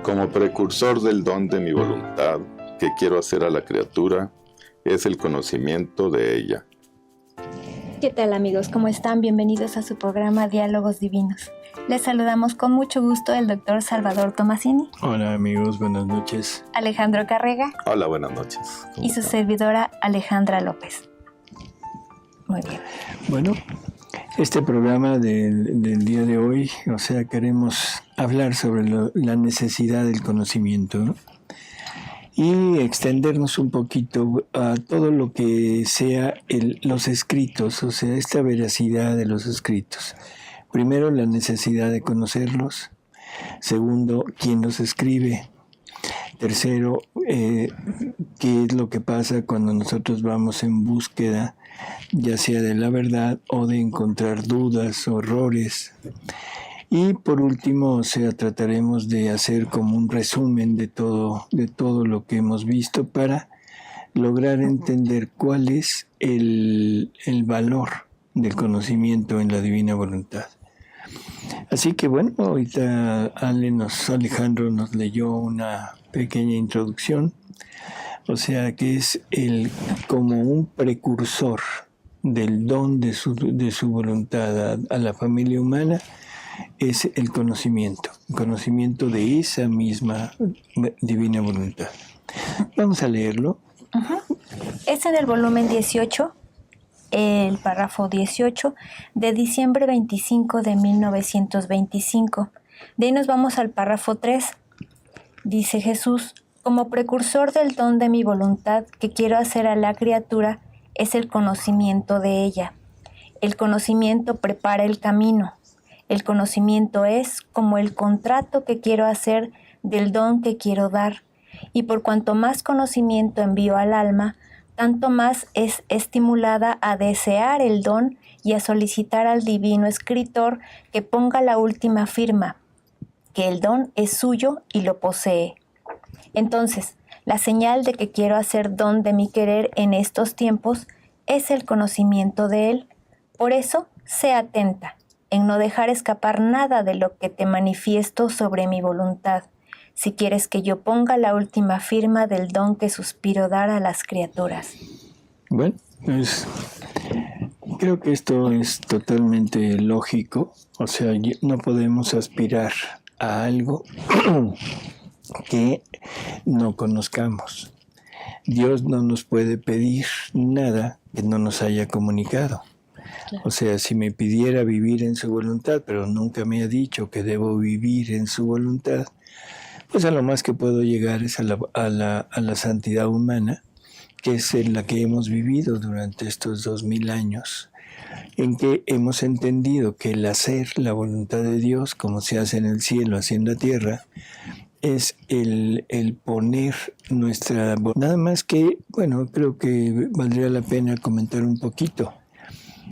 Como precursor del don de mi voluntad, que quiero hacer a la criatura, es el conocimiento de ella. ¿Qué tal, amigos? ¿Cómo están? Bienvenidos a su programa Diálogos Divinos. Les saludamos con mucho gusto el doctor Salvador Tomasini. Hola, amigos, buenas noches. Alejandro Carrega. Hola, buenas noches. Y su servidora Alejandra López. Muy bien. Bueno, este programa del día de hoy, queremos hablar sobre la necesidad del conocimiento, ¿no? Y extendernos un poquito a todo lo que sea los escritos, esta veracidad de los escritos. Primero, la necesidad de conocerlos. Segundo, quién los escribe. Tercero, qué es lo que pasa cuando nosotros vamos en búsqueda, ya sea de la verdad o de encontrar dudas o errores. Y por último, trataremos de hacer como un resumen de todo lo que hemos visto para lograr entender cuál es el valor del conocimiento en la divina voluntad. Así que bueno, ahorita Alejandro nos leyó una pequeña introducción, que es como un precursor del don de su voluntad a la familia humana, es el conocimiento de esa misma divina voluntad. Vamos a leerlo. Es en el volumen 18, el párrafo 18, de diciembre 25 de 1925. De ahí nos vamos al párrafo 3. Dice Jesús: como precursor del don de mi voluntad que quiero hacer a la criatura, es el conocimiento de ella. El conocimiento prepara el camino. El conocimiento es como el contrato que quiero hacer del don que quiero dar, y por cuanto más conocimiento envío al alma, tanto más es estimulada a desear el don y a solicitar al divino escritor que ponga la última firma, que el don es suyo y lo posee. Entonces, la señal de que quiero hacer don de mi querer en estos tiempos es el conocimiento de él. Por eso, sé atenta en no dejar escapar nada de lo que te manifiesto sobre mi voluntad, si quieres que yo ponga la última firma del don que suspiro dar a las criaturas. Bueno, creo que esto es totalmente lógico. No podemos aspirar a algo que no conozcamos. Dios no nos puede pedir nada que no nos haya comunicado. Si me pidiera vivir en su voluntad, pero nunca me ha dicho que debo vivir en su voluntad, pues a lo más que puedo llegar es a la santidad humana, que es en la que hemos vivido durante estos 2000 años, en que hemos entendido que el hacer la voluntad de Dios, como se hace en el cielo, así en la tierra, es el poner nuestra... Nada más que, creo que valdría la pena comentar un poquito.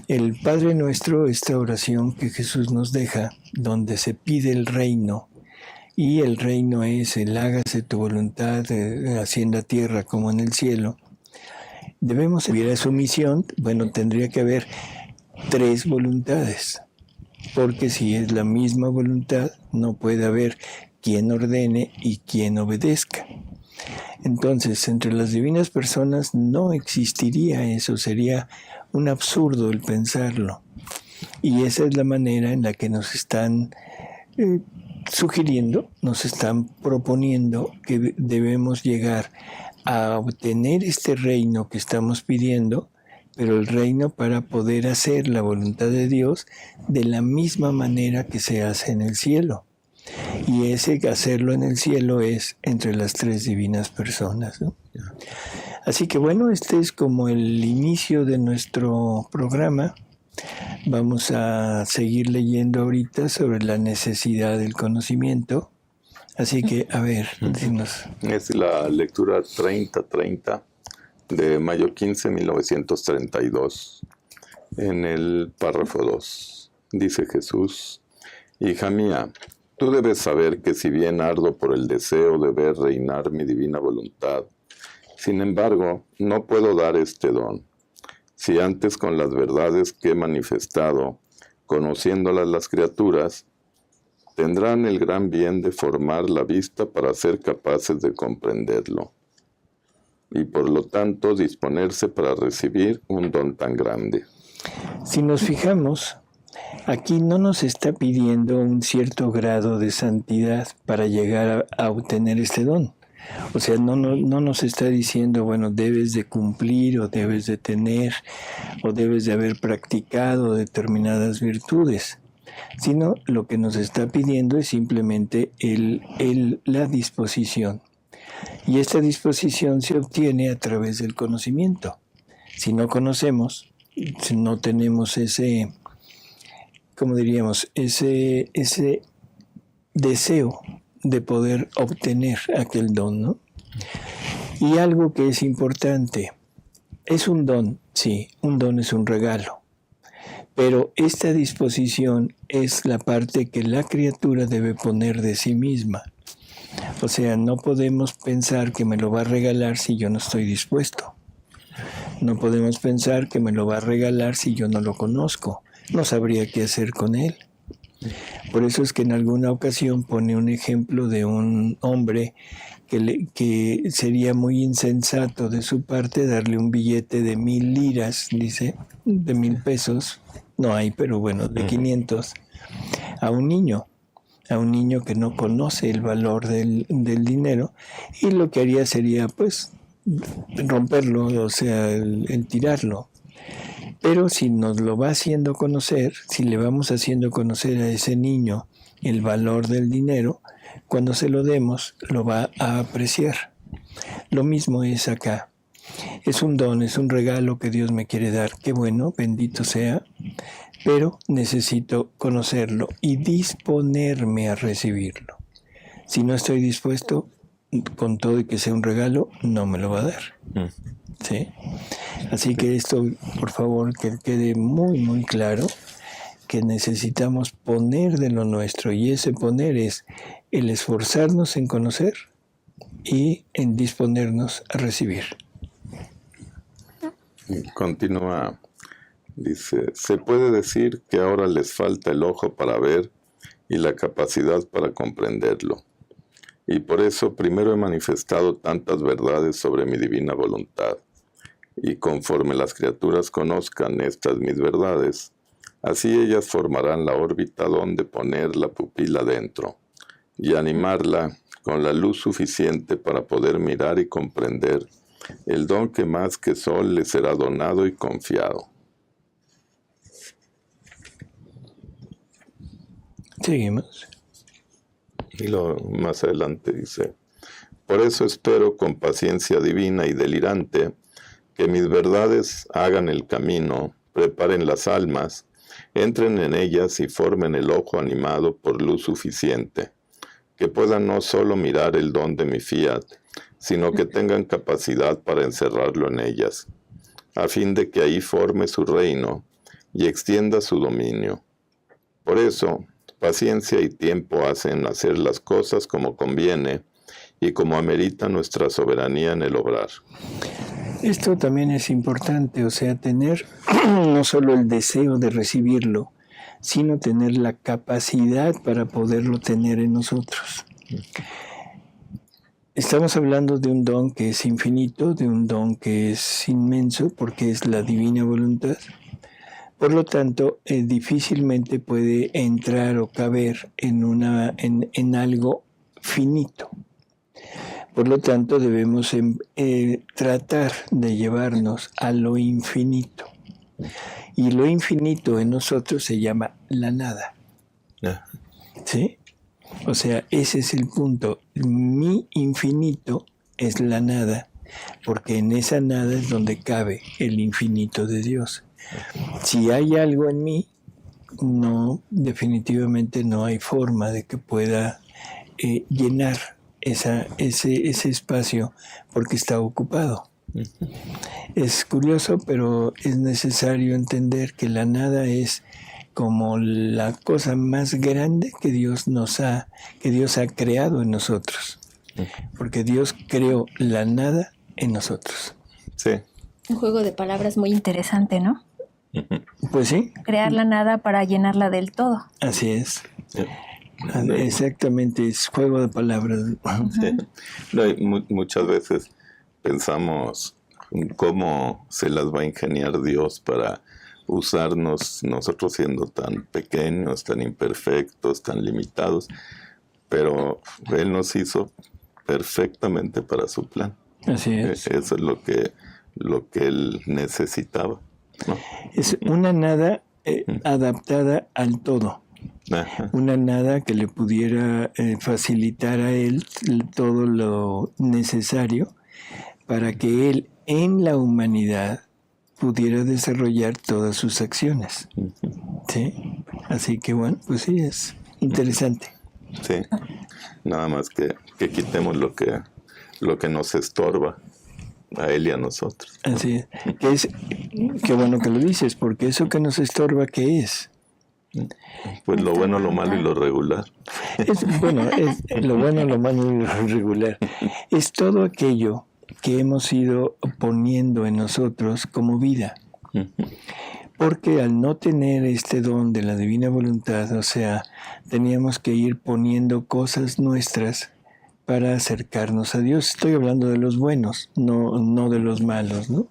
El Padre Nuestro, esta oración que Jesús nos deja, donde se pide el reino, y el reino es el hágase tu voluntad, así en la tierra como en el cielo. Debemos, si hubiera su misión, tendría que haber 3 voluntades, porque si es la misma voluntad, no puede haber quien ordene y quien obedezca. Entonces, entre las divinas personas no existiría eso, sería un absurdo el pensarlo. Y esa es la manera en la que nos están sugiriendo, nos están proponiendo que debemos llegar a obtener este reino que estamos pidiendo, pero el reino para poder hacer la voluntad de Dios de la misma manera que se hace en el cielo. Y ese hacerlo en el cielo es entre las 3 divinas personas, ¿no? Así que este es como el inicio de nuestro programa. Vamos a seguir leyendo ahorita sobre la necesidad del conocimiento. Así que, a ver, dinos. Es la lectura 30-30 de mayo 15, 1932. En el párrafo 2 dice Jesús: hija mía, tú debes saber que si bien ardo por el deseo de ver reinar mi divina voluntad, sin embargo, no puedo dar este don. Si antes con las verdades que he manifestado, conociéndolas las criaturas, tendrán el gran bien de formar la vista para ser capaces de comprenderlo y por lo tanto disponerse para recibir un don tan grande. Si nos fijamos, aquí no nos está pidiendo un cierto grado de santidad para llegar a obtener este don. O sea, no nos está diciendo, bueno, debes de cumplir o debes de tener o debes de haber practicado determinadas virtudes, sino lo que nos está pidiendo es simplemente la disposición. Y esta disposición se obtiene a través del conocimiento. Si no conocemos, si no tenemos ese, ¿cómo diríamos? Ese deseo de poder obtener aquel don, ¿no? Y algo que es importante, es un don, sí, un don es un regalo, pero esta disposición es la parte que la criatura debe poner de sí misma. O sea, no podemos pensar que me lo va a regalar si yo no estoy dispuesto. No podemos pensar que me lo va a regalar si yo no lo conozco. No sabría qué hacer con él. Por eso es que en alguna ocasión pone un ejemplo de un hombre que sería muy insensato de su parte darle un billete de 1,000 liras, dice, de 1,000 pesos, no hay, pero bueno, de 500, a un niño que no conoce el valor del dinero, y lo que haría sería, pues, romperlo, o sea, el tirarlo. Pero si nos lo va haciendo conocer, si le vamos haciendo conocer a ese niño el valor del dinero, cuando se lo demos, lo va a apreciar. Lo mismo es acá. Es un don, es un regalo que Dios me quiere dar. Qué bueno, bendito sea, pero necesito conocerlo y disponerme a recibirlo. Si no estoy dispuesto, con todo y que sea un regalo, no me lo va a dar. ¿Sí? Así que esto, por favor, que quede muy, muy claro, que necesitamos poner de lo nuestro, y ese poner es el esforzarnos en conocer y en disponernos a recibir. Continúa, dice, se puede decir que ahora les falta el ojo para ver y la capacidad para comprenderlo. Y por eso primero he manifestado tantas verdades sobre mi divina voluntad. Y conforme las criaturas conozcan estas mis verdades, así ellas formarán la órbita donde poner la pupila dentro, y animarla con la luz suficiente para poder mirar y comprender el don que más que sol les será donado y confiado. Seguimos. Y más adelante dice, por eso espero con paciencia divina y delirante que mis verdades hagan el camino, preparen las almas, entren en ellas y formen el ojo animado por luz suficiente, que puedan no solo mirar el don de mi fiat, sino que tengan capacidad para encerrarlo en ellas, a fin de que ahí forme su reino y extienda su dominio. Por eso, paciencia y tiempo hacen hacer las cosas como conviene y como amerita nuestra soberanía en el obrar. Esto también es importante, o sea, tener no solo el deseo de recibirlo, sino tener la capacidad para poderlo tener en nosotros. Estamos hablando de un don que es infinito, de un don que es inmenso, porque es la divina voluntad. Por lo tanto, difícilmente puede entrar o caber en algo finito. Por lo tanto, debemos tratar de llevarnos a lo infinito. Y lo infinito en nosotros se llama la nada. ¿Sí? O sea, ese es el punto. Mi infinito es la nada, porque en esa nada es donde cabe el infinito de Dios. Si hay algo en mí, no, definitivamente no hay forma de que pueda llenar ese espacio porque está ocupado. Es curioso, pero es necesario entender que la nada es como la cosa más grande que Dios ha creado en nosotros. Porque Dios creó la nada en nosotros. Sí. Un juego de palabras muy interesante, ¿no? Pues sí. Crear la nada para llenarla del todo. Así es. Exactamente, es juego de palabras. Sí. No, y muchas veces pensamos cómo se las va a ingeniar Dios para usarnos, nosotros siendo tan pequeños, tan imperfectos, tan limitados, pero Él nos hizo perfectamente para su plan. Así es. Eso es lo que Él necesitaba, ¿no? Es una nada adaptada al todo. Ajá. Una nada que le pudiera facilitar a él todo lo necesario para que él en la humanidad pudiera desarrollar todas sus acciones. ¿Sí? Así que bueno, pues sí, es interesante. Sí, nada más que quitemos lo que nos estorba a él y a nosotros. Así es. Qué bueno que lo dices, porque eso que nos estorba, ¿qué es? Pues lo bueno, lo malo y lo regular. Es lo bueno, lo malo y lo regular. Es todo aquello que hemos ido poniendo en nosotros como vida. Porque al no tener este don de la divina voluntad, o sea, teníamos que ir poniendo cosas nuestras para acercarnos a Dios. Estoy hablando de los buenos, no de los malos, ¿no?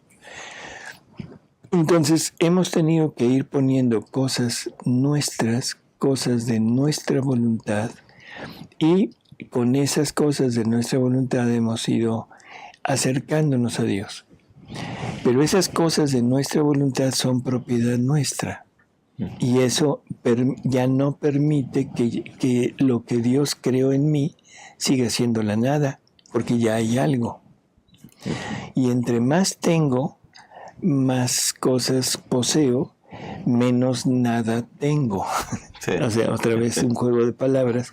Entonces, hemos tenido que ir poniendo cosas nuestras, cosas de nuestra voluntad, y con esas cosas de nuestra voluntad hemos ido acercándonos a Dios. Pero esas cosas de nuestra voluntad son propiedad nuestra. Y eso ya no permite que lo que Dios creó en mí siga siendo la nada, porque ya hay algo. Y entre más tengo, más cosas poseo, menos nada tengo. Sí. O sea, otra vez un juego de palabras.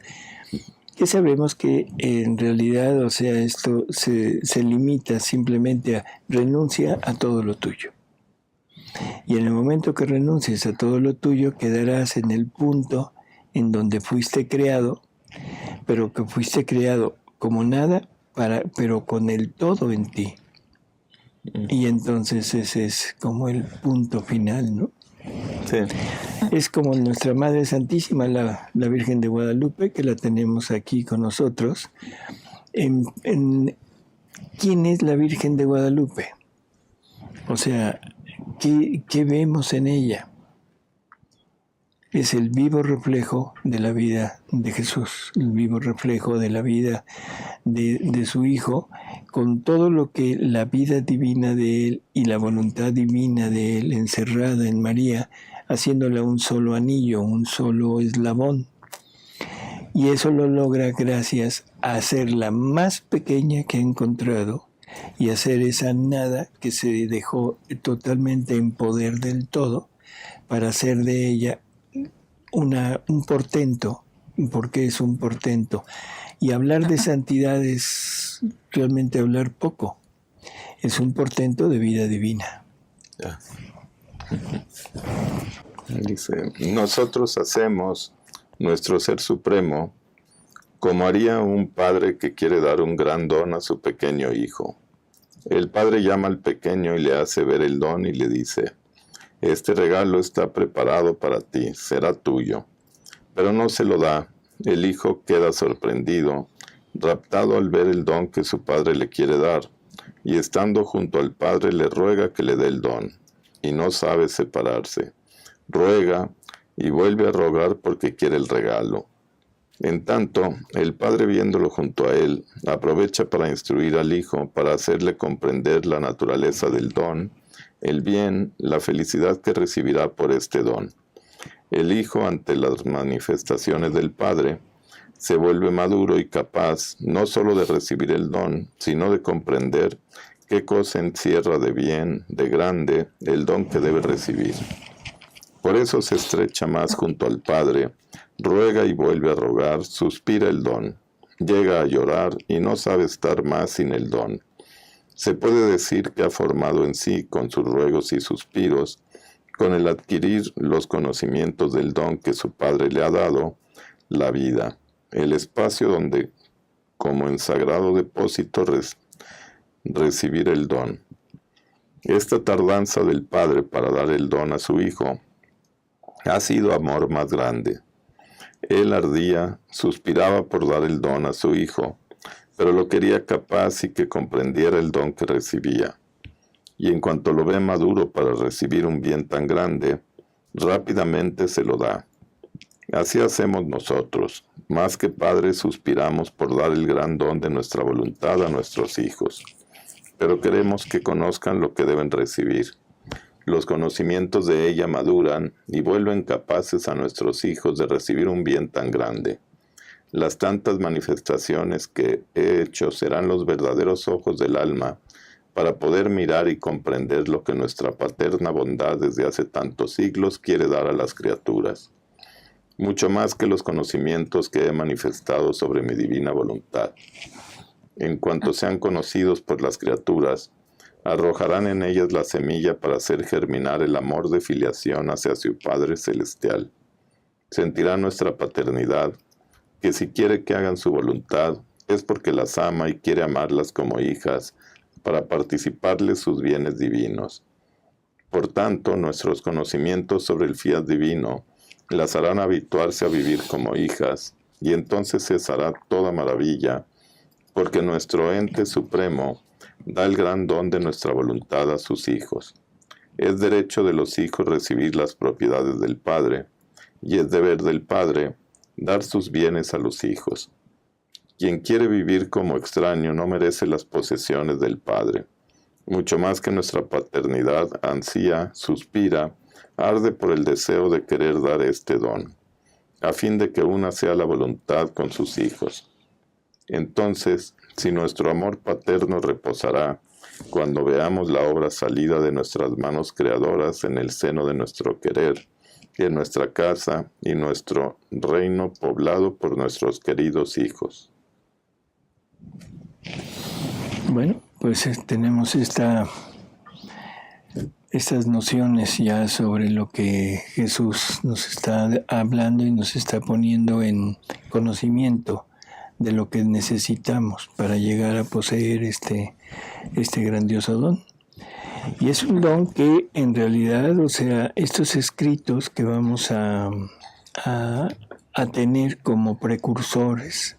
Que sabemos que en realidad, o sea, esto se limita simplemente a renuncia a todo lo tuyo. Y en el momento que renuncies a todo lo tuyo, quedarás en el punto en donde fuiste creado, pero que fuiste creado como nada, pero con el todo en ti. Y entonces ese es como el punto final, ¿no? Sí. Es como nuestra Madre Santísima, la Virgen de Guadalupe, que la tenemos aquí con nosotros. ¿Quién es la Virgen de Guadalupe? O sea, ¿qué vemos en ella? Es el vivo reflejo de la vida de Jesús, el vivo reflejo de la vida de su Hijo, con todo lo que la vida divina de Él y la voluntad divina de Él encerrada en María, haciéndola un solo anillo, un solo eslabón. Y eso lo logra gracias a ser la más pequeña que ha encontrado y hacer esa nada que se dejó totalmente en poder del todo para hacer de ella un portento, porque es un portento. Y hablar de santidad es realmente hablar poco. Es un portento de vida divina. Ya. Dice, nosotros hacemos nuestro ser supremo como haría un padre que quiere dar un gran don a su pequeño hijo. El padre llama al pequeño y le hace ver el don y le dice, este regalo está preparado para ti, será tuyo. Pero no se lo da. El hijo queda sorprendido, raptado al ver el don que su padre le quiere dar, y estando junto al padre le ruega que le dé el don, y no sabe separarse. Ruega y vuelve a rogar porque quiere el regalo. En tanto, el padre viéndolo junto a él, aprovecha para instruir al hijo, para hacerle comprender la naturaleza del don, el bien, la felicidad que recibirá por este don. El hijo, ante las manifestaciones del padre, se vuelve maduro y capaz no solo de recibir el don, sino de comprender qué cosa encierra de bien, de grande, el don que debe recibir. Por eso se estrecha más junto al padre, ruega y vuelve a rogar, suspira el don, llega a llorar y no sabe estar más sin el don. Se puede decir que ha formado en sí, con sus ruegos y suspiros, con el adquirir los conocimientos del don que su padre le ha dado, la vida, el espacio donde, como en sagrado depósito, recibir el don. Esta tardanza del padre para dar el don a su hijo ha sido amor más grande. Él ardía, suspiraba por dar el don a su hijo, pero lo quería capaz y que comprendiera el don que recibía. Y en cuanto lo ve maduro para recibir un bien tan grande, rápidamente se lo da. Así hacemos nosotros. Más que padres suspiramos por dar el gran don de nuestra voluntad a nuestros hijos, pero queremos que conozcan lo que deben recibir. Los conocimientos de ella maduran y vuelven capaces a nuestros hijos de recibir un bien tan grande. Las tantas manifestaciones que he hecho serán los verdaderos ojos del alma para poder mirar y comprender lo que nuestra paterna bondad desde hace tantos siglos quiere dar a las criaturas. Mucho más que los conocimientos que he manifestado sobre mi divina voluntad. En cuanto sean conocidos por las criaturas, arrojarán en ellas la semilla para hacer germinar el amor de filiación hacia su Padre Celestial. Sentirá nuestra paternidad, que si quiere que hagan su voluntad, es porque las ama y quiere amarlas como hijas, para participarles sus bienes divinos. Por tanto, nuestros conocimientos sobre el fiat divino las harán habituarse a vivir como hijas, y entonces cesará toda maravilla, porque nuestro ente supremo da el gran don de nuestra voluntad a sus hijos. Es derecho de los hijos recibir las propiedades del Padre, y es deber del Padre dar sus bienes a los hijos. Quien quiere vivir como extraño no merece las posesiones del Padre. Mucho más que nuestra paternidad ansía, suspira, arde por el deseo de querer dar este don, a fin de que una sea la voluntad con sus hijos. Entonces, si nuestro amor paterno reposará, cuando veamos la obra salida de nuestras manos creadoras en el seno de nuestro querer, en nuestra casa y nuestro reino poblado por nuestros queridos hijos. Bueno, pues tenemos estas nociones ya sobre lo que Jesús nos está hablando y nos está poniendo en conocimiento de lo que necesitamos para llegar a poseer este grandioso don. Y es un don que en realidad, o sea, estos escritos que vamos a tener como precursores,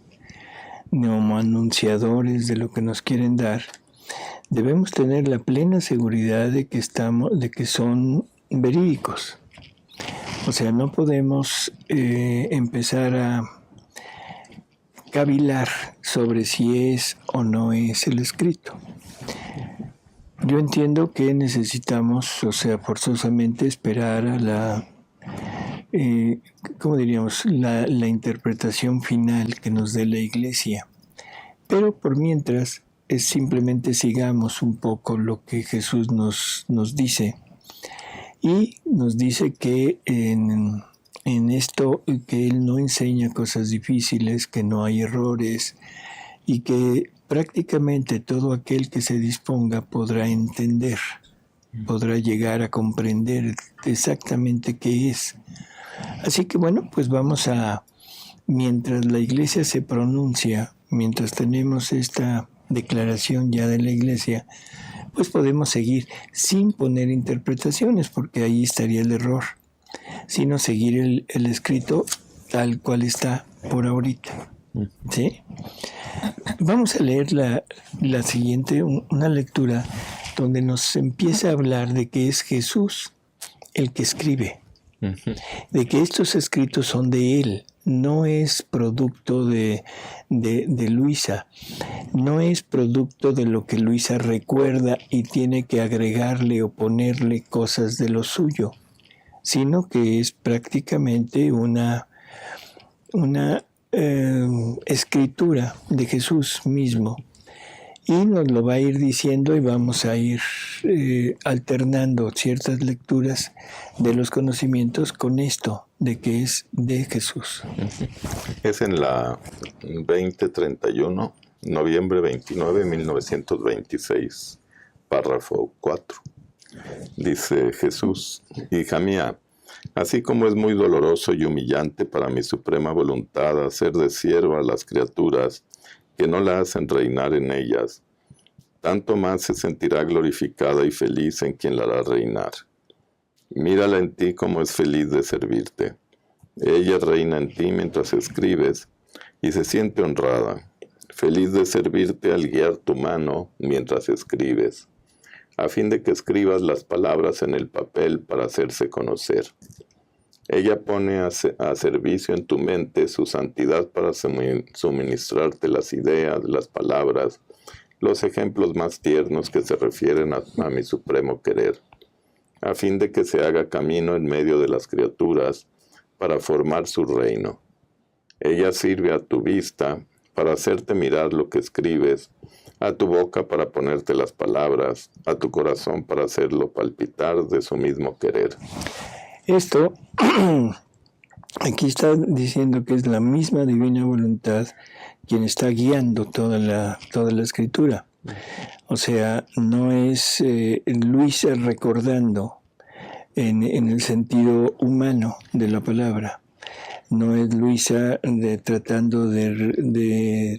como anunciadores de lo que nos quieren dar, debemos tener la plena seguridad de que son verídicos. O sea, no podemos empezar a cavilar sobre si es o no es el escrito. Yo entiendo que necesitamos, o sea, forzosamente esperar a la interpretación final que nos dé la Iglesia. Pero por mientras, simplemente sigamos un poco lo que Jesús nos dice. Y nos dice que en esto, que Él no enseña cosas difíciles, que no hay errores, y que prácticamente todo aquel que se disponga podrá entender, podrá llegar a comprender exactamente qué es. Así que bueno, pues vamos mientras la Iglesia se pronuncia, mientras tenemos esta declaración ya de la Iglesia, pues podemos seguir sin poner interpretaciones, porque ahí estaría el error, sino seguir el escrito tal cual está por ahorita. ¿Sí? Vamos a leer la siguiente, una lectura donde nos empieza a hablar de que es Jesús el que escribe, de que estos escritos son de Él, no es producto de Luisa, no es producto de lo que Luisa recuerda y tiene que agregarle o ponerle cosas de lo suyo, sino que es prácticamente una escritura de Jesús mismo, y nos lo va a ir diciendo y vamos a ir alternando ciertas lecturas de los conocimientos con esto de que es de Jesús. Es en la 2031, noviembre 29 de 1926, párrafo 4. Dice Jesús: hija mía, así como es muy doloroso y humillante para mi suprema voluntad hacer de sierva a las criaturas que no la hacen reinar en ellas, tanto más se sentirá glorificada y feliz en quien la hará reinar. Mírala en ti como es feliz de servirte. Ella reina en ti mientras escribes y se siente honrada, feliz de servirte al guiar tu mano mientras escribes, a fin de que escribas las palabras en el papel para hacerse conocer. Ella pone a servicio en tu mente su santidad para suministrarte las ideas, las palabras, los ejemplos más tiernos que se refieren a mi supremo querer, a fin de que se haga camino en medio de las criaturas para formar su reino. Ella sirve a tu vista para hacerte mirar lo que escribes, a tu boca para ponerte las palabras, a tu corazón para hacerlo palpitar de su mismo querer. Esto, aquí está diciendo que es la misma divina voluntad quien está guiando toda la escritura. O sea, no es Luisa recordando en el sentido humano de la palabra. No es Luisa tratando de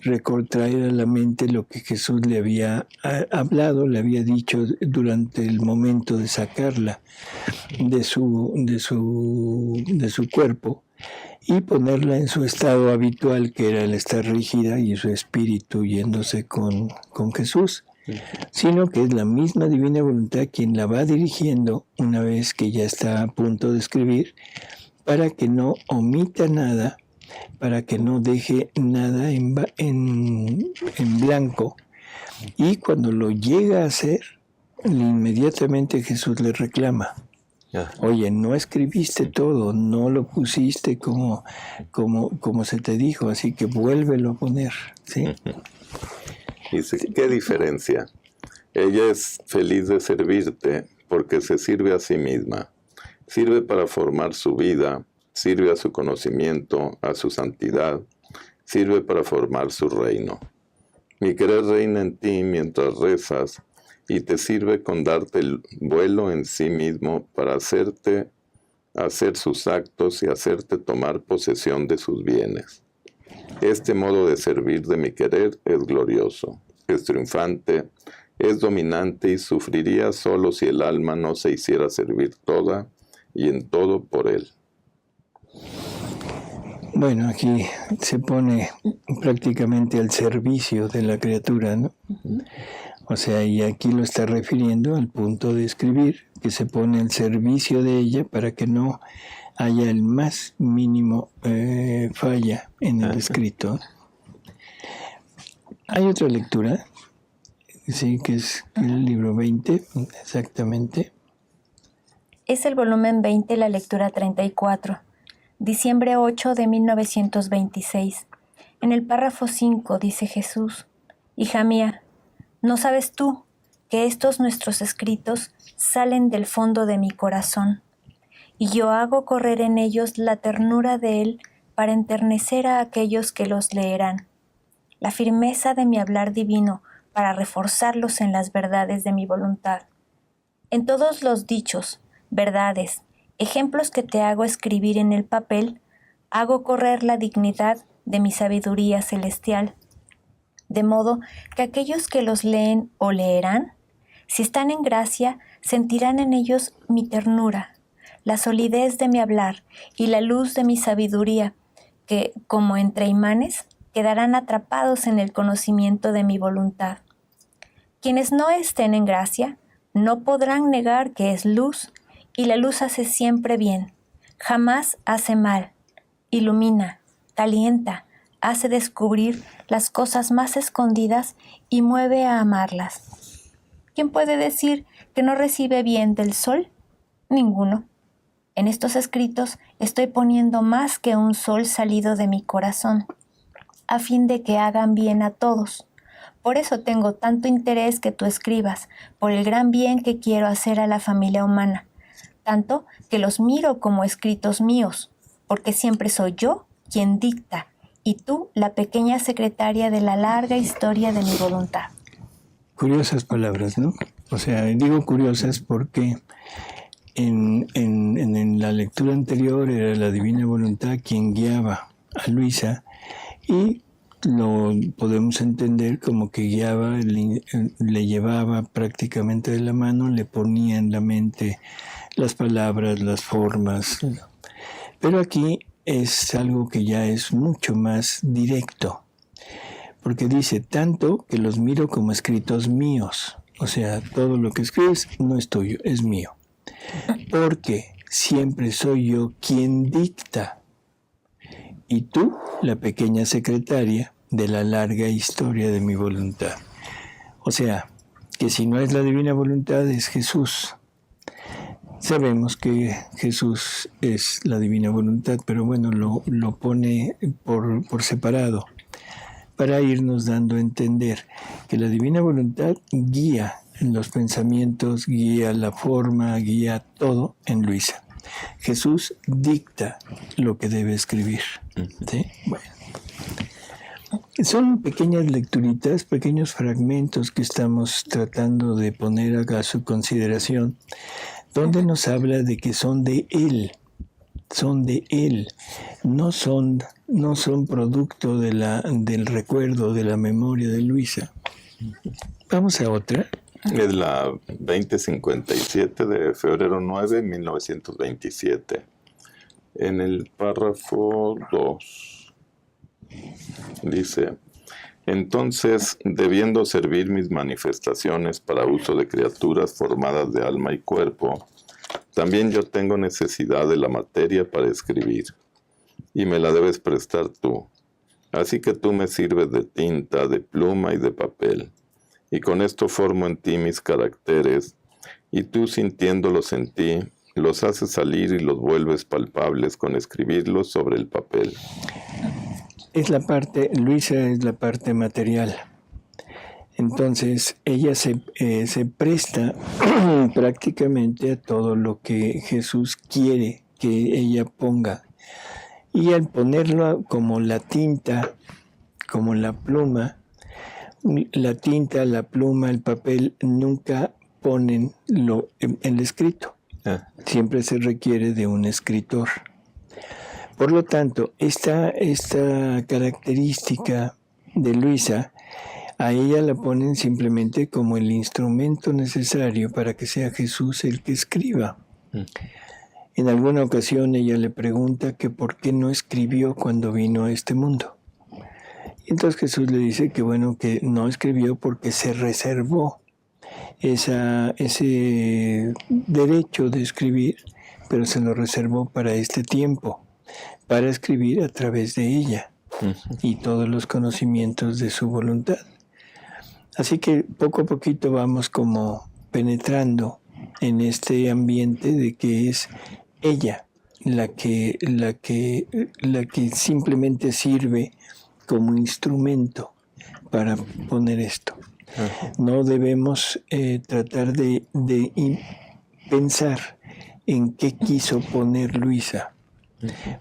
traer a la mente lo que Jesús le había hablado, le había dicho durante el momento de sacarla de su cuerpo y ponerla en su estado habitual, que era el estar rígida y su espíritu yéndose con Jesús, sino que es la misma divina voluntad quien la va dirigiendo una vez que ya está a punto de escribir, para que no omita nada, para que no deje nada en blanco. Y cuando lo llega a hacer, inmediatamente Jesús le reclama. Oye, no escribiste todo, no lo pusiste como se te dijo, así que vuélvelo a poner. ¿Sí? Dice, ¿qué diferencia? Ella es feliz de servirte porque se sirve a sí misma. Sirve para formar su vida, sirve a su conocimiento, a su santidad, sirve para formar su reino. Mi querer reina en ti mientras rezas y te sirve con darte el vuelo en sí mismo para hacer sus actos y hacerte tomar posesión de sus bienes. Este modo de servir de mi querer es glorioso, es triunfante, es dominante y sufriría solo si el alma no se hiciera servir toda y en todo por él. Bueno, aquí se pone prácticamente al servicio de la criatura, ¿no? O sea, y aquí lo está refiriendo al punto de escribir, que se pone al servicio de ella para que no haya el más mínimo falla en el escrito. Hay otra lectura, sí, que es el libro 20, exactamente. Es el volumen 20, la lectura 34, diciembre 8 de 1926. En el párrafo 5 dice Jesús: Hija mía, ¿no sabes tú que estos nuestros escritos salen del fondo de mi corazón? Y yo hago correr en ellos la ternura de él para enternecer a aquellos que los leerán, la firmeza de mi hablar divino para reforzarlos en las verdades de mi voluntad. En todos los dichos, verdades, ejemplos que te hago escribir en el papel, hago correr la dignidad de mi sabiduría celestial, de modo que aquellos que los leen o leerán, si están en gracia, sentirán en ellos mi ternura, la solidez de mi hablar y la luz de mi sabiduría, que, como entre imanes, quedarán atrapados en el conocimiento de mi voluntad. Quienes no estén en gracia, no podrán negar que es luz, y la luz hace siempre bien, jamás hace mal, ilumina, calienta, hace descubrir las cosas más escondidas y mueve a amarlas. ¿Quién puede decir que no recibe bien del sol? Ninguno. En estos escritos estoy poniendo más que un sol salido de mi corazón, a fin de que hagan bien a todos. Por eso tengo tanto interés que tú escribas, por el gran bien que quiero hacer a la familia humana, tanto que los miro como escritos míos, porque siempre soy yo quien dicta, y tú la pequeña secretaria de la larga historia de mi voluntad. Curiosas palabras, ¿no? O sea, digo curiosas porque en la lectura anterior era la divina voluntad quien guiaba a Luisa, y lo podemos entender como que guiaba, le llevaba prácticamente de la mano, le ponía en la mente las palabras, las formas. Pero aquí es algo que ya es mucho más directo, porque dice, tanto que los miro como escritos míos. O sea, todo lo que escribes no es tuyo, es mío. Porque siempre soy yo quien dicta, y tú, la pequeña secretaria de la larga historia de mi voluntad. O sea, que si no es la divina voluntad, es Jesús. Sabemos que Jesús es la divina voluntad, pero bueno, lo pone por separado, para irnos dando a entender que la divina voluntad guía en los pensamientos, guía la forma, guía todo en Luisa. Jesús dicta lo que debe escribir. ¿Sí? Bueno. Son pequeñas lecturitas, pequeños fragmentos que estamos tratando de poner a su consideración, donde nos habla de que son de Él, no son producto del recuerdo, de la memoria de Luisa. Vamos a otra. Es la 2057 de febrero 9, 1927. En el párrafo 2 dice: entonces, debiendo servir mis manifestaciones para uso de criaturas formadas de alma y cuerpo, también yo tengo necesidad de la materia para escribir, y me la debes prestar tú. Así que tú me sirves de tinta, de pluma y de papel, y con esto formo en ti mis caracteres, y tú, sintiéndolos en ti, los haces salir y los vuelves palpables con escribirlos sobre el papel. Luisa es la parte material. Entonces, ella se presta prácticamente a todo lo que Jesús quiere que ella ponga. Y al ponerlo como la tinta, como la pluma, la tinta, la pluma, el papel, nunca ponen el escrito. Siempre se requiere de un escritor. Por lo tanto, esta característica de Luisa, a ella la ponen simplemente como el instrumento necesario para que sea Jesús el que escriba. En alguna ocasión ella le pregunta que por qué no escribió cuando vino a este mundo. Y entonces Jesús le dice que bueno, que no escribió porque se reservó ese derecho de escribir, pero se lo reservó para este tiempo, para escribir a través de ella y todos los conocimientos de su voluntad. Así que poco a poquito vamos como penetrando en este ambiente de que es ella la que simplemente sirve como instrumento para poner esto. No debemos tratar de pensar en qué quiso poner Luisa,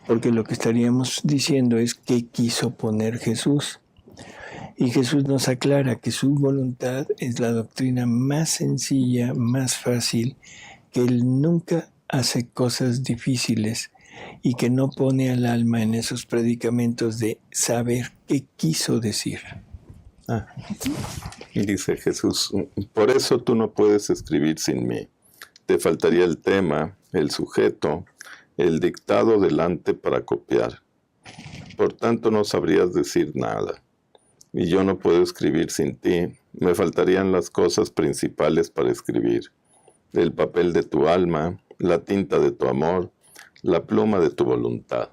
porque lo que estaríamos diciendo es qué quiso poner Jesús. Y Jesús nos aclara que su voluntad es la doctrina más sencilla, más fácil, que Él nunca hace cosas difíciles y que no pone al alma en esos predicamentos de saber qué quiso decir. Dice Jesús: por eso tú no puedes escribir sin mí. Te faltaría el tema, el sujeto, el dictado delante para copiar. Por tanto, no sabrías decir nada. Y yo no puedo escribir sin ti. Me faltarían las cosas principales para escribir: el papel de tu alma, la tinta de tu amor, la pluma de tu voluntad.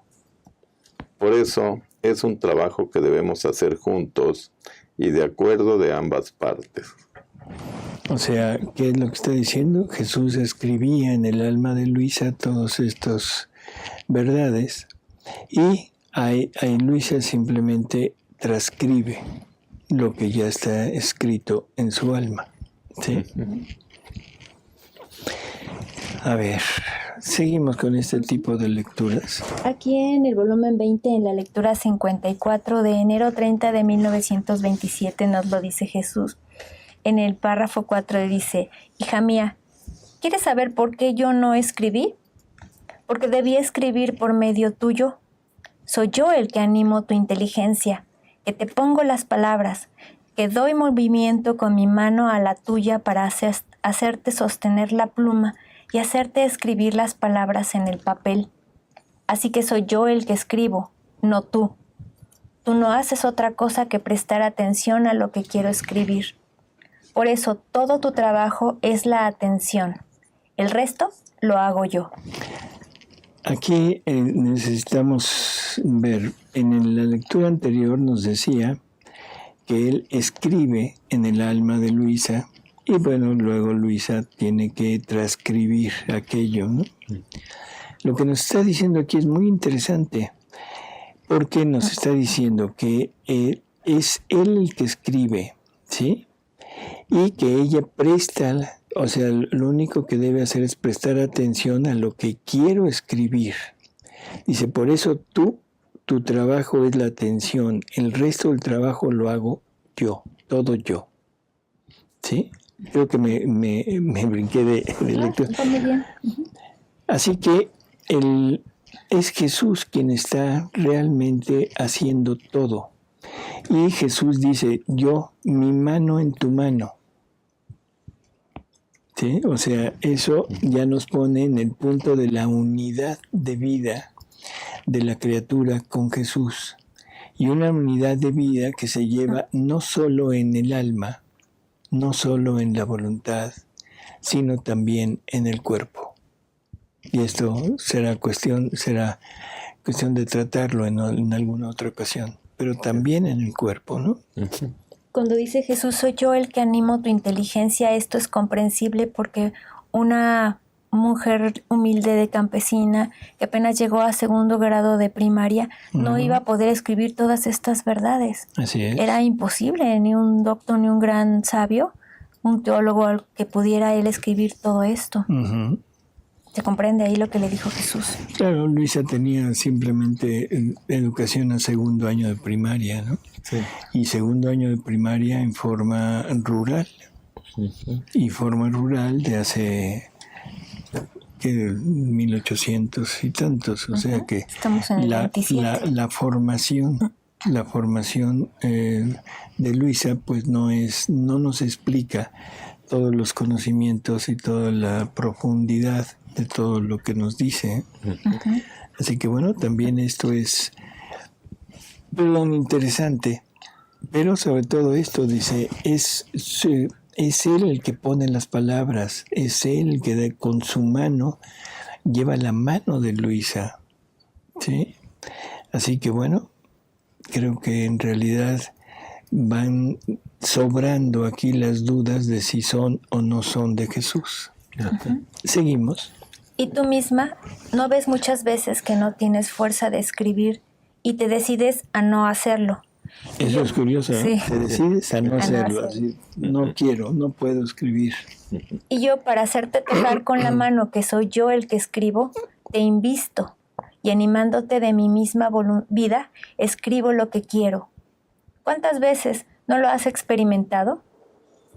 Por eso es un trabajo que debemos hacer juntos y de acuerdo de ambas partes. O sea, ¿qué es lo que está diciendo? Jesús escribía en el alma de Luisa todas estas verdades y Luisa simplemente transcribe lo que ya está escrito en su alma. ¿Sí? A ver, seguimos con este tipo de lecturas. Aquí en el volumen 20, en la lectura 54 de enero 30 de 1927, nos lo dice Jesús. En el párrafo 4 dice: hija mía, ¿quieres saber por qué yo no escribí? Porque debí escribir por medio tuyo. Soy yo el que animo tu inteligencia, que te pongo las palabras, que doy movimiento con mi mano a la tuya para hacerte sostener la pluma y hacerte escribir las palabras en el papel. Así que soy yo el que escribo, no tú. Tú no haces otra cosa que prestar atención a lo que quiero escribir. Por eso todo tu trabajo es la atención. El resto lo hago yo. Aquí necesitamos ver, en la lectura anterior nos decía que él escribe en el alma de Luisa y bueno, luego Luisa tiene que transcribir aquello, ¿no? Lo que nos está diciendo aquí es muy interesante porque nos está diciendo que es él el que escribe, ¿sí? Y que ella presta, o sea, lo único que debe hacer es prestar atención a lo que quiero escribir. Dice, por eso tu trabajo es la atención, el resto del trabajo lo hago yo, todo yo. ¿Sí? Creo que me brinqué de lectura. Está muy bien. Así que es Jesús quien está realmente haciendo todo. Y Jesús dice, yo, mi mano en tu mano. ¿Sí? O sea, eso ya nos pone en el punto de la unidad de vida de la criatura con Jesús. Y una unidad de vida que se lleva no solo en el alma, no solo en la voluntad, sino también en el cuerpo. Y esto será cuestión de tratarlo en alguna otra ocasión, pero también en el cuerpo, ¿no? Cuando dice Jesús, soy yo el que animo tu inteligencia, esto es comprensible porque una mujer humilde de campesina que apenas llegó a 2º grado de primaria no iba a poder escribir todas estas verdades. Así es. Era imposible, ni un doctor, ni un gran sabio, un teólogo al que pudiera él escribir todo esto. Se comprende ahí lo que le dijo Jesús. Claro, Luisa tenía simplemente educación a 2º año de primaria, ¿no? Sí. Y 2º año de primaria en forma rural. Y forma rural de hace 1800 y tantos. O sea que estamos en el 27. La formación de Luisa pues no nos explica todos los conocimientos y toda la profundidad de todo lo que nos dice. Así que bueno, también esto es interesante, pero sobre todo esto dice, es él el que pone las palabras, es él el que con su mano lleva la mano de Luisa, ¿sí? Así que bueno, creo que en realidad van sobrando aquí las dudas de si son o no son de Jesús. Seguimos. Y tú misma no ves muchas veces que no tienes fuerza de escribir y te decides a no hacerlo. Eso es curioso, sí. Te decides a no hacerlo. Así, no quiero, no puedo escribir. Y yo, para hacerte tocar con la mano que soy yo el que escribo, te invisto y animándote de mi misma vida, escribo lo que quiero. ¿Cuántas veces no lo has experimentado?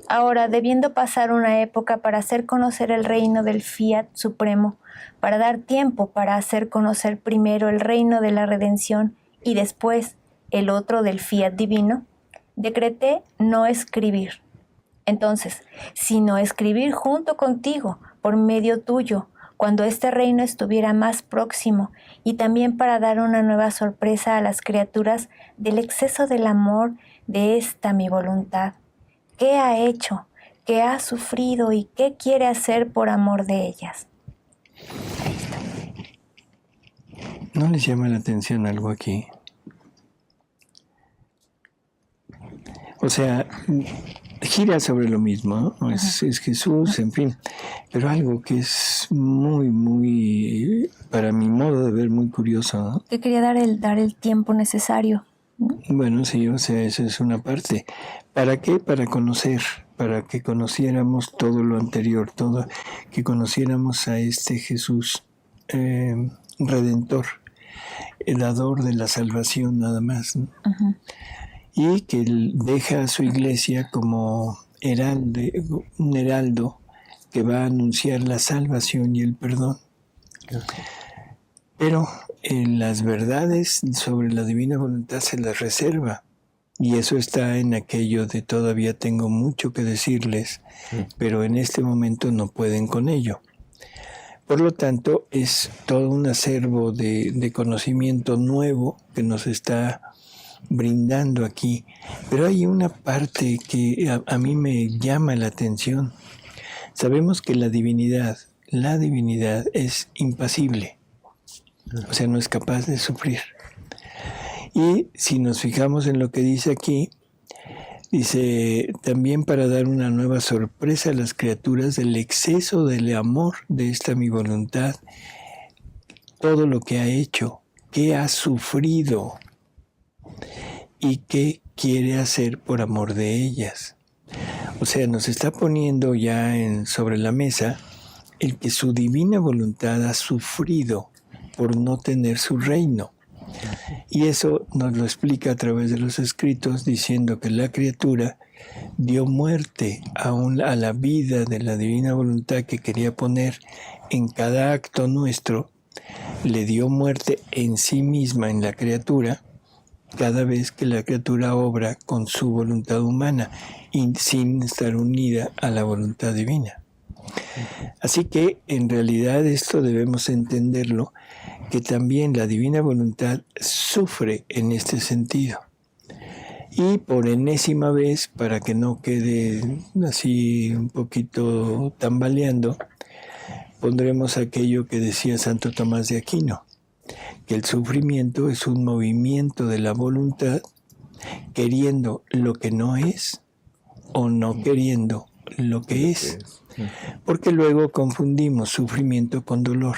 Ahora, debiendo pasar una época para hacer conocer el reino del Fiat Supremo, para dar tiempo para hacer conocer primero el reino de la redención y después el otro del Fiat Divino, decreté no escribir. Entonces, sino escribir junto contigo, por medio tuyo, cuando este reino estuviera más próximo, y también para dar una nueva sorpresa a las criaturas del exceso del amor de esta mi voluntad. ¿Qué ha hecho? ¿Qué ha sufrido? ¿Y qué quiere hacer por amor de ellas? Ahí está. ¿No les llama la atención algo aquí? O sea, gira sobre lo mismo, ¿no? Es Jesús, en fin. Pero algo que es muy, muy, para mi modo de ver, muy curioso, ¿no? Que quería dar el tiempo necesario. Bueno, sí, o sea, esa es una parte. ¿Para qué? Para conocer, para que conociéramos todo lo anterior, que conociéramos a este Jesús redentor, el dador de la salvación nada más, ¿no? Y que él deja a su iglesia como un heraldo que va a anunciar la salvación y el perdón. Pero las verdades sobre la divina voluntad se las reserva. Y eso está en aquello de todavía tengo mucho que decirles, pero en este momento no pueden con ello. Por lo tanto, es todo un acervo de conocimiento nuevo que nos está brindando aquí. Pero hay una parte que a mí me llama la atención. Sabemos que la divinidad es impasible, o sea, no es capaz de sufrir. Y si nos fijamos en lo que dice aquí, dice, también para dar una nueva sorpresa a las criaturas del exceso del amor de esta mi voluntad, todo lo que ha hecho, que ha sufrido y que quiere hacer por amor de ellas. O sea, nos está poniendo ya sobre la mesa el que su divina voluntad ha sufrido por no tener su reino. Y eso nos lo explica a través de los escritos, diciendo que la criatura dio muerte a la vida de la divina voluntad que quería poner en cada acto nuestro, le dio muerte en sí misma, en la criatura, cada vez que la criatura obra con su voluntad humana y sin estar unida a la voluntad divina. Así que en realidad esto debemos entenderlo, que también la divina voluntad sufre en este sentido. Y por enésima vez, para que no quede así un poquito tambaleando, pondremos aquello que decía Santo Tomás de Aquino, que el sufrimiento es un movimiento de la voluntad queriendo lo que no es o no queriendo lo que es. Porque luego confundimos sufrimiento con dolor.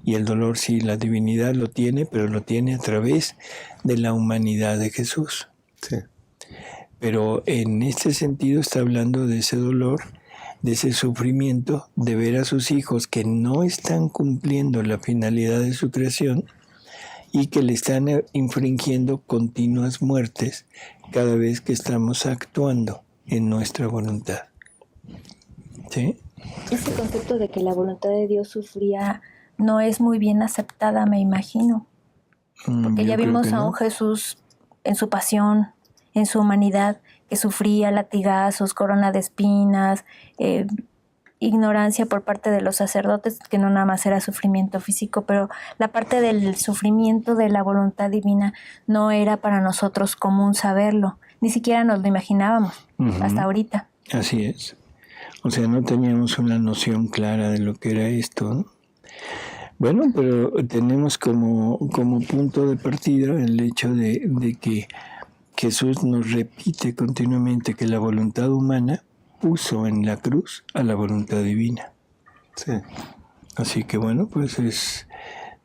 Y el dolor sí, la divinidad lo tiene, pero lo tiene a través de la humanidad de Jesús. Sí. Pero en este sentido está hablando de ese dolor, de ese sufrimiento, de ver a sus hijos que no están cumpliendo la finalidad de su creación y que le están infringiendo continuas muertes cada vez que estamos actuando en nuestra voluntad. ¿Sí? Ese concepto de que la voluntad de Dios sufría no es muy bien aceptada, me imagino. Porque ya vimos a un Jesús en su pasión, en su humanidad, que sufría latigazos, corona de espinas, ignorancia por parte de los sacerdotes, que no nada más era sufrimiento físico, pero la parte del sufrimiento de la voluntad divina no era para nosotros común saberlo. Ni siquiera nos lo imaginábamos hasta ahorita. Así es. O sea, no teníamos una noción clara de lo que era esto, ¿no? Bueno, pero tenemos como punto de partida el hecho de que Jesús nos repite continuamente que la voluntad humana puso en la cruz a la voluntad divina. Sí. Así que bueno, pues es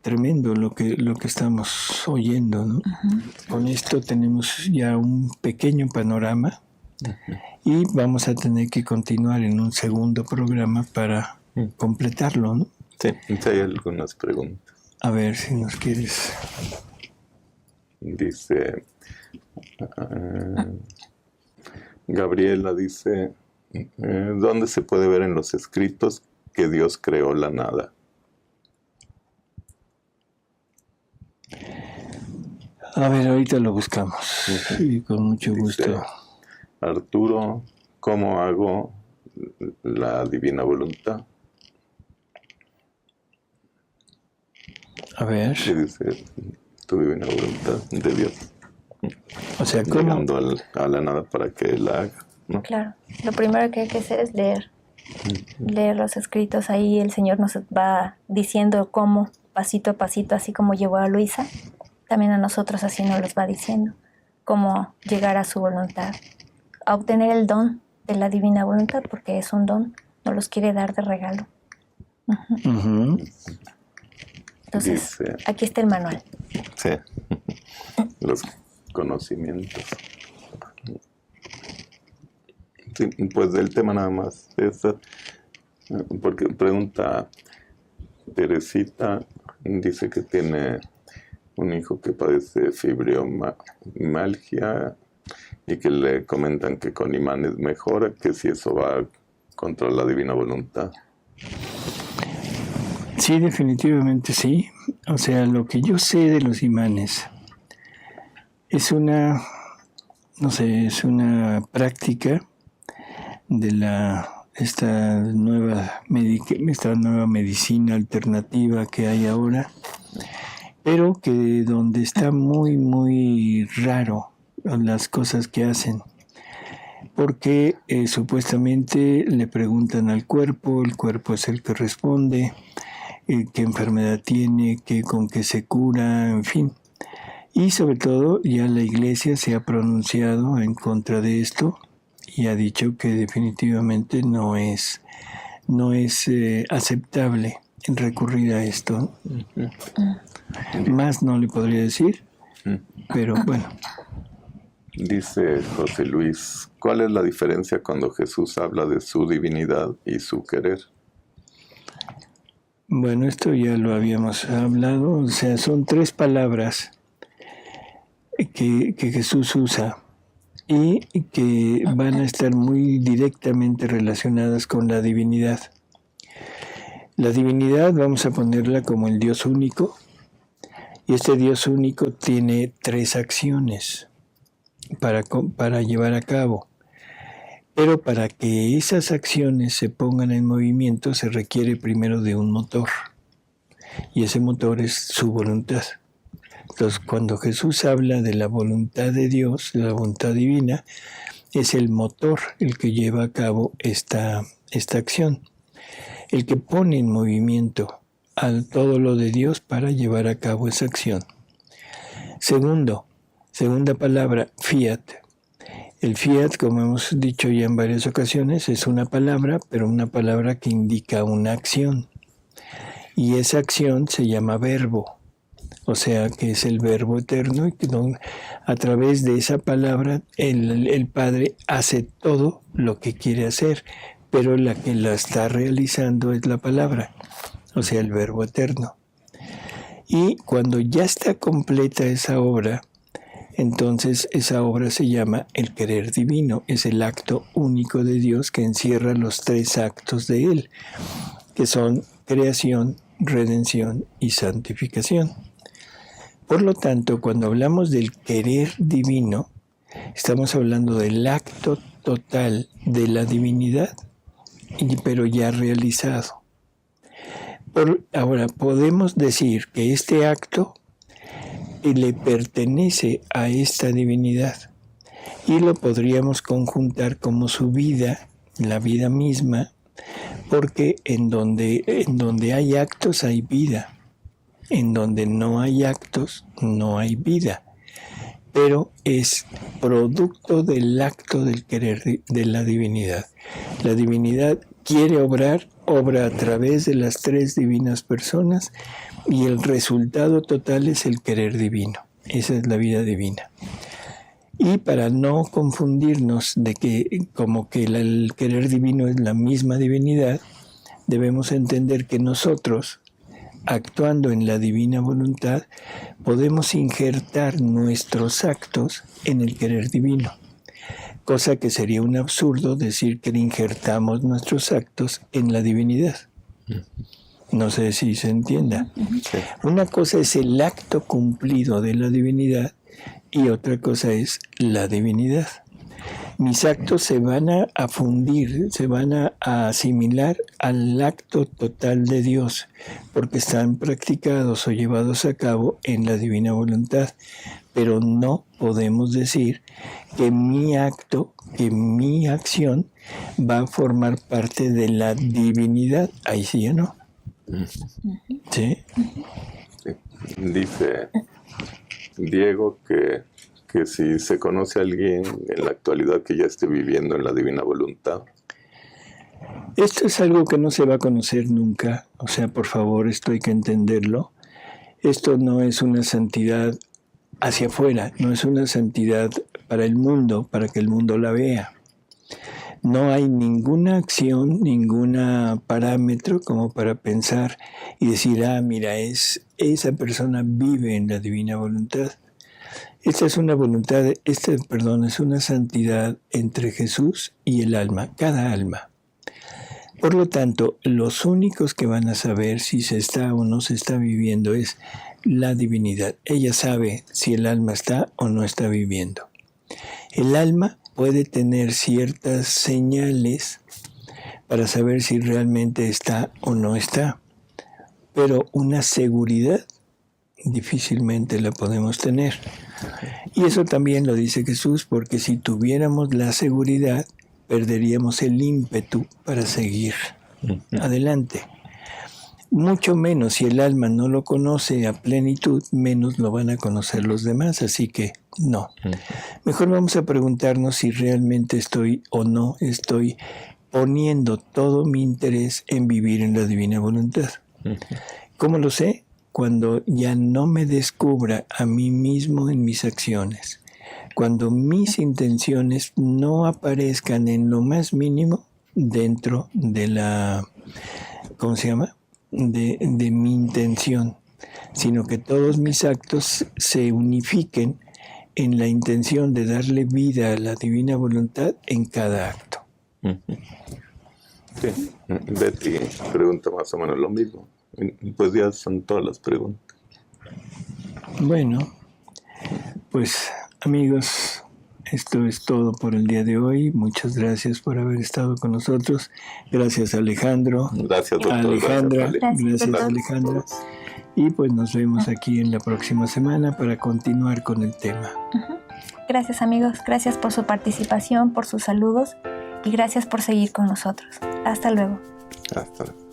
tremendo lo que estamos oyendo, ¿no? Con esto tenemos ya un pequeño panorama y vamos a tener que continuar en un segundo programa para completarlo, ¿no? Sí, hay algunas preguntas. A ver si nos quieres. Dice, Gabriela dice, ¿dónde se puede ver en los escritos que Dios creó la nada? A ver, ahorita lo buscamos. Y con mucho gusto. Arturo, ¿cómo hago la divina voluntad? A ver. ¿Qué dice tu divina voluntad de Dios? O sea, ¿cómo? Llegando a la nada para que la haga, ¿no? Claro. Lo primero que hay que hacer es leer. Leer los escritos. Ahí el Señor nos va diciendo cómo, pasito a pasito, así como llevó a Luisa, también a nosotros así nos los va diciendo. Cómo llegar a su voluntad. A obtener el don de la divina voluntad, porque es un don. Nos los quiere dar de regalo. Entonces, dice, aquí está el manual. Sí, los conocimientos. Sí, pues del tema nada más. Porque pregunta Teresita, dice que tiene un hijo que padece fibromialgia y que le comentan que con imanes mejora, que si eso va contra la divina voluntad. Sí, definitivamente sí. O sea, lo que yo sé de los imanes es es una práctica de la esta nueva medicina alternativa que hay ahora, pero que donde está muy, muy raro las cosas que hacen, porque supuestamente le preguntan al cuerpo, el cuerpo es el que responde, qué enfermedad tiene, con qué se cura, en fin. Y sobre todo ya la Iglesia se ha pronunciado en contra de esto y ha dicho que definitivamente no es aceptable recurrir a esto. Más no le podría decir, pero bueno. Dice José Luis, ¿cuál es la diferencia cuando Jesús habla de su divinidad y su querer? Bueno, esto ya lo habíamos hablado, o sea, son 3 palabras que Jesús usa y que van a estar muy directamente relacionadas con la divinidad. La divinidad vamos a ponerla como el Dios único, y este Dios único tiene 3 acciones para llevar a cabo. Pero para que esas acciones se pongan en movimiento se requiere primero de un motor, y ese motor es su voluntad. Entonces, cuando Jesús habla de la voluntad de Dios, de la voluntad divina, es el motor el que lleva a cabo esta acción, el que pone en movimiento a todo lo de Dios para llevar a cabo esa acción. Segunda palabra, fiat. El fiat, como hemos dicho ya en varias ocasiones, es una palabra, pero una palabra que indica una acción. Y esa acción se llama verbo, o sea que es el verbo eterno, y que a través de esa palabra el Padre hace todo lo que quiere hacer, pero la que la está realizando es la palabra, o sea, el verbo eterno. Y cuando ya está completa esa obra, entonces esa obra se llama el querer divino, es el acto único de Dios que encierra los 3 actos de Él, que son creación, redención y santificación. Por lo tanto, cuando hablamos del querer divino, estamos hablando del acto total de la divinidad, pero ya realizado. Ahora, podemos decir que este acto le pertenece a esta divinidad y lo podríamos conjuntar como su vida, la vida misma, porque en donde hay actos hay vida, en donde no hay actos no hay vida, pero es producto del acto del querer de la divinidad. La divinidad quiere obrar, obra a través de las 3 divinas personas, y el resultado total es el querer divino. Esa es la vida divina. Y para no confundirnos de que como que el querer divino es la misma divinidad, debemos entender que nosotros, actuando en la divina voluntad, podemos injertar nuestros actos en el querer divino. Cosa que sería un absurdo decir que injertamos nuestros actos en la divinidad. No sé si se entienda. Una cosa es el acto cumplido de la divinidad y otra cosa es la divinidad. Mis actos se van a fundir, se van a asimilar al acto total de Dios, porque están practicados o llevados a cabo en la divina voluntad. Pero no podemos decir que mi acto, que mi acción va a formar parte de la divinidad. Ahí sí o no. ¿Sí? Dice Diego que si se conoce a alguien en la actualidad que ya esté viviendo en la divina voluntad. Esto es algo que no se va a conocer nunca, o sea, por favor, esto hay que entenderlo. Esto no es una santidad hacia afuera, no es una santidad para el mundo, para que el mundo la vea. No hay ninguna acción, ningún parámetro como para pensar y decir, mira, esa persona vive en la divina voluntad. Esta es una voluntad, es una santidad entre Jesús y el alma, cada alma. Por lo tanto, los únicos que van a saber si se está o no se está viviendo es la divinidad. Ella sabe si el alma está o no está viviendo. El alma puede tener ciertas señales para saber si realmente está o no está. Pero una seguridad difícilmente la podemos tener. Y eso también lo dice Jesús, porque si tuviéramos la seguridad, perderíamos el ímpetu para seguir adelante. Mucho menos si el alma no lo conoce a plenitud, menos lo van a conocer los demás, así que no. Mejor vamos a preguntarnos si realmente estoy o no estoy poniendo todo mi interés en vivir en la divina voluntad. ¿Cómo lo sé? Cuando ya no me descubra a mí mismo en mis acciones, cuando mis intenciones no aparezcan en lo más mínimo dentro de la, ¿cómo se llama?, de mi intención, sino que todos mis actos se unifiquen en la intención de darle vida a la divina voluntad en cada acto. Sí, Betty pregunta más o menos lo mismo. Pues ya son todas las preguntas. Bueno, pues amigos, esto es todo por el día de hoy. Muchas gracias por haber estado con nosotros. Gracias Alejandro. Gracias, doctor. Alejandra. Gracias doctor. Alejandra. Y pues nos vemos aquí en la próxima semana para continuar con el tema. Gracias amigos, gracias por su participación, por sus saludos y gracias por seguir con nosotros. Hasta luego. Hasta luego.